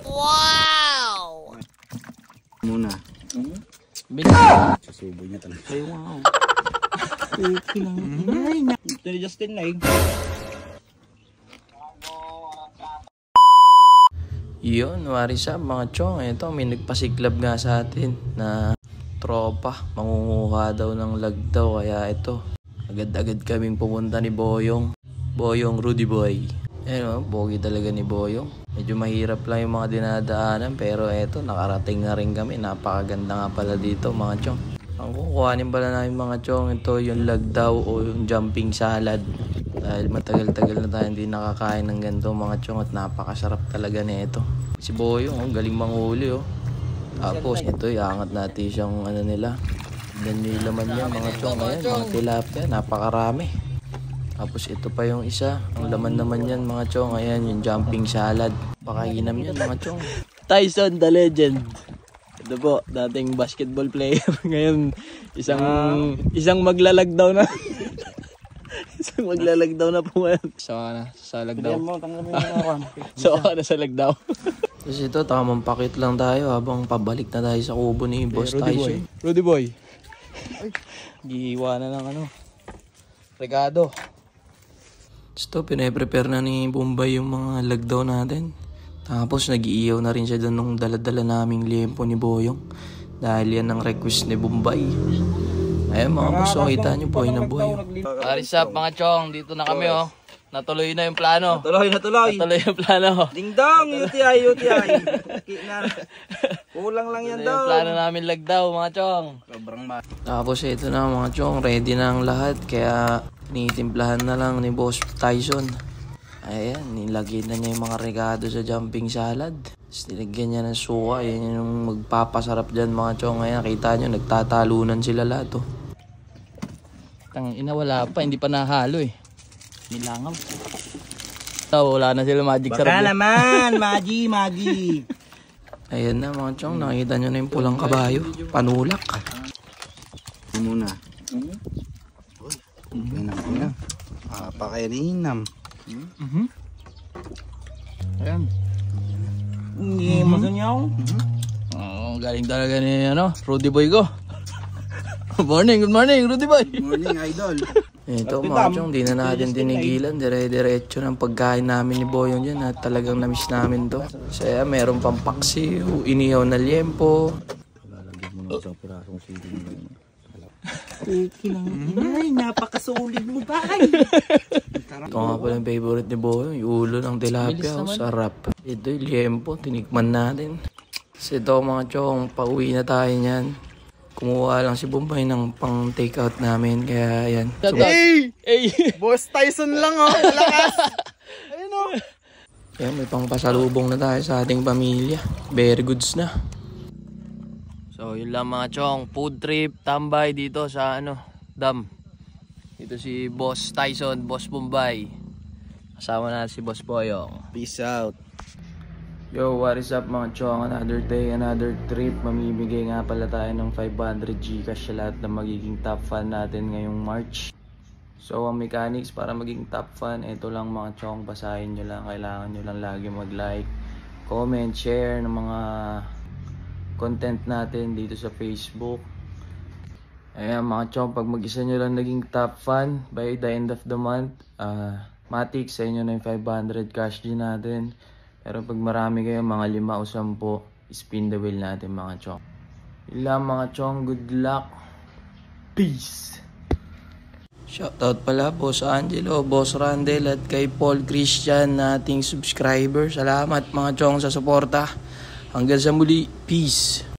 Wow! Muna. Susubo niya talaga. Ay, wow. Okay lang. Ito ni Justin na eh. Yun, what is up mga chong? Ito, may nagpasiklab nga sa atin na tropa. Mangunguha daw ng lag daw. Kaya ito, agad-agad kaming pumunta ni Boyong. Boyong Rudy Boy. Ayun, bogi talaga ni Boyong. Medyo mahirap lang yung mga dinadaanan. Pero eto, nakarating na rin kami. Napakaganda nga pala dito mga chong. Ang kukuhanin pala namin mga chong, ito yung lag daw o yung jumping salad. Dahil matagal-tagal na tayo hindi nakakain ng ganito mga chong at napakasarap talaga nito. Si Boyong, galing manghuli oh. Tapos ito, iangat natin siyang ano nila. Ganyan yung laman niya mga chong. Ayan, mga tilapia, napakarami. Tapos ito pa yung isa. Ang laman naman yan mga chong. Ayan, yung jumping salad. Pakainam yan mga chong. Tyson the Legend. Ito po, dating basketball player. Ngayon, isang maglalag daw na. Isang maglalag daw na po ngayon. Sa lagdaw. So, sa lagdaw. Tapos ito, tamang pakit lang tayo habang pabalik na tayo sa kubo ni Boss Tyson. Rudy Boy. Giiwa na ng ano. Regado. Ito, pinaprepare na ni Bombay yung mga lagdaw natin. Tapos nag-iiyaw na rin siya doon nung daladala naming liempo ni Boyong. Dahil yan ang request ni Bombay. Ayun mga boss, kita nyo buhay na buhay. What up mga chong, dito na kami oh. Natuloy na yung plano. Natuloy yung plano. Ding dong, UTI. Kulang lang yan daw. Yung plano namin lagdaw mga chong. Sobrang Tapos ito na mga chong, ready na ang lahat. Kaya tinitimplahan na lang ni Boss Tyson. Ayan, nilagay na niya yung mga regado sa jumping salad. Tapos nilagyan niya ng suka. Yan yung magpapasarap dyan mga chong. Ayan, kita nyo, nagtatalunan sila lahat oh. Ina, wala pa, hindi pa nahalo eh. Nilangaw. Wala na sila magic sarap. Baka naman, magi. Ayan na mga chong, nakita nyo na yung pulang kabayo. Panulak. Muna. Pinang. Pakayaninam. Ayan. Hindi masanyaw. Galing talaga ni Rudy Boy ko. Good morning, Rudy Boy. Morning, idol. Ito mga chong, di na natin tinigilan. Dire-diretso ng pagkain namin ni Boyong dyan at talagang namiss namin to. Kaya meron pang paksiw, inihaw na liempo. Lalagyan mo na isang pirasong siling. Okay lang. Ay, napakasulit mo ba? Ito nga pala yung favorite ni Boyong, yung ulo ng tilapia. Sarap. Ito yung liempo, tinikman natin. Kasi ito mga chong, pauwi na tayo niyan. Kumuha lang si Bombay ng pang take out namin, kaya yan. Hey! Boss Tyson lang oh, malakas! Ayun oh! Yan, may pang pasalubong na tayo sa ating pamilya. Very goods na. So, yun lang mga chong. Food trip, tambay dito sa dam. Dito si Boss Tyson, Boss Bombay. Kasama na si Boss Boyong. Peace out. Yo, what is up mga chong? Another day, another trip. Mamimigay nga pala tayo ng 500 Gcash sa lahat ng magiging top fan natin ngayong March. So, ang mechanics para maging top fan, ito lang mga chong. Basahin nyo lang. Kailangan nyo lang lagi mag-like, comment, share ng mga content natin dito sa Facebook. Ayan mga chong, pag mag-isa nyo lang naging top fan by the end of the month, matik sa inyo na yung 500 cash din natin. Pero pag marami kayo, mga 5 o 10, spin the wheel natin mga chong. Ilang mga chong, good luck. Peace! Shoutout pala Boss Angelo, Boss Randel at kay Paul Christian na ating subscriber. Salamat mga chong sa suporta. Hanggang sa muli, peace!